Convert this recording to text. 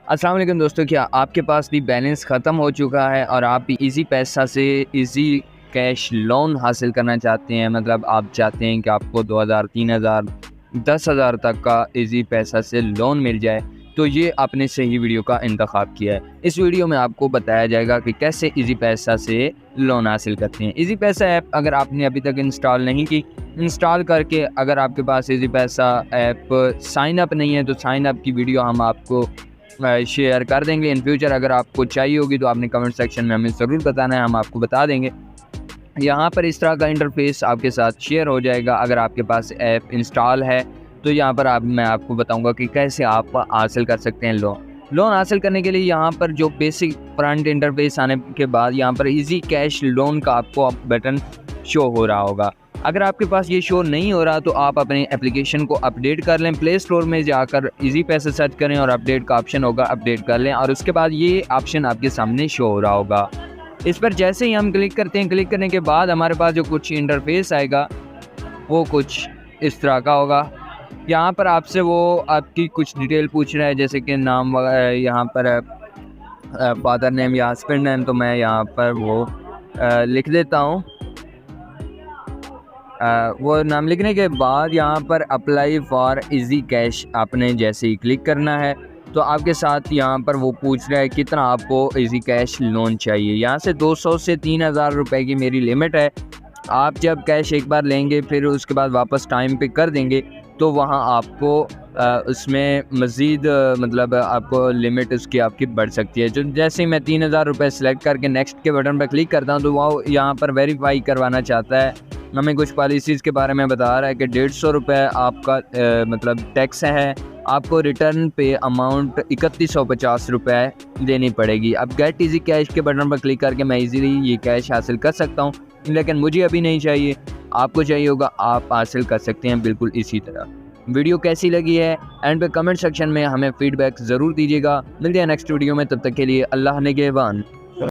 अस्सलाम वालेकुम दोस्तों, क्या आपके पास भी बैलेंस ख़त्म हो चुका है और आप भी इजी पैसा से इजी कैश लोन हासिल करना चाहते हैं? मतलब आप चाहते हैं कि आपको 2000, 3000, 10,000 तक का इजी पैसा से लोन मिल जाए, तो ये आपने सही वीडियो का इंतखाब किया है। इस वीडियो में आपको बताया जाएगा कि कैसे इजी पैसा से लोन हासिल करते हैं। इजी पैसा ऐप अगर आपने अभी तक इंस्टॉल नहीं की, इंस्टॉल करके अगर आपके पास इजी पैसा ऐप साइन अप नहीं है तो साइन अप की वीडियो हम आपको शेयर कर देंगे। इन फ्यूचर अगर आपको चाहिए होगी तो आपने कमेंट सेक्शन में हमें ज़रूर बताना है, हम आपको बता देंगे। यहाँ पर इस तरह का इंटरफेस आपके साथ शेयर हो जाएगा। अगर आपके पास ऐप इंस्टॉल है तो यहाँ पर मैं आपको बताऊंगा कि कैसे आप हासिल कर सकते हैं लोन हासिल करने के लिए। यहाँ पर जो बेसिक फ्रंट इंटरफेस आने के बाद यहाँ पर इजी कैश लोन का आपको बटन शो हो रहा होगा। अगर आपके पास ये शो नहीं हो रहा तो आप अपने एप्लीकेशन को अपडेट कर लें। प्ले स्टोर में जाकर इजी पैसे सर्च करें और अपडेट का ऑप्शन होगा, अपडेट कर लें और उसके बाद ये ऑप्शन आपके सामने शो हो रहा होगा। इस पर जैसे ही हम क्लिक करते हैं, क्लिक करने के बाद हमारे पास जो कुछ इंटरफेस आएगा वो कुछ इस तरह का होगा। यहाँ पर आपसे वो आपकी कुछ डिटेल पूछ रहा है, जैसे कि नाम वगैरह, यहाँ पर फादर नेम या हस्बैंड नेम, तो मैं यहाँ पर वो लिख देता हूँ। वो नाम लिखने के बाद यहाँ पर अप्लाई फॉर इजी कैश आपने जैसे ही क्लिक करना है तो आपके साथ यहाँ पर वो पूछ रहा है कितना आपको इजी कैश लोन चाहिए। यहाँ से 200 से 3000 रुपये की मेरी लिमिट है। आप जब कैश एक बार लेंगे फिर उसके बाद वापस टाइम पे कर देंगे तो वहाँ आपको उसमें मज़ीद मतलब आपको लिमिट उसकी आपकी बढ़ सकती है। जो जैसे ही मैं 3000 रुपये सेलेक्ट करके नेक्स्ट के बटन पर क्लिक करता हूँ तो वो यहाँ पर वेरीफाई करवाना चाहता है, हमें कुछ पॉलिसीज़ के बारे में बता रहा है कि 150 रुपये आपका मतलब टैक्स है, आपको रिटर्न पे अमाउंट 3150 रुपये देनी पड़ेगी। अब गेट इजी कैश के बटन पर क्लिक करके मैं इजीली ये कैश हासिल कर सकता हूँ, लेकिन मुझे अभी नहीं चाहिए। आपको चाहिए होगा, आप हासिल कर सकते हैं बिल्कुल इसी तरह। वीडियो कैसी लगी है एंड पे कमेंट सेक्शन में हमें फीडबैक ज़रूर दीजिएगा। मिलते हैं नेक्स्ट वीडियो में, तब तक के लिए अल्लाह निगहबान।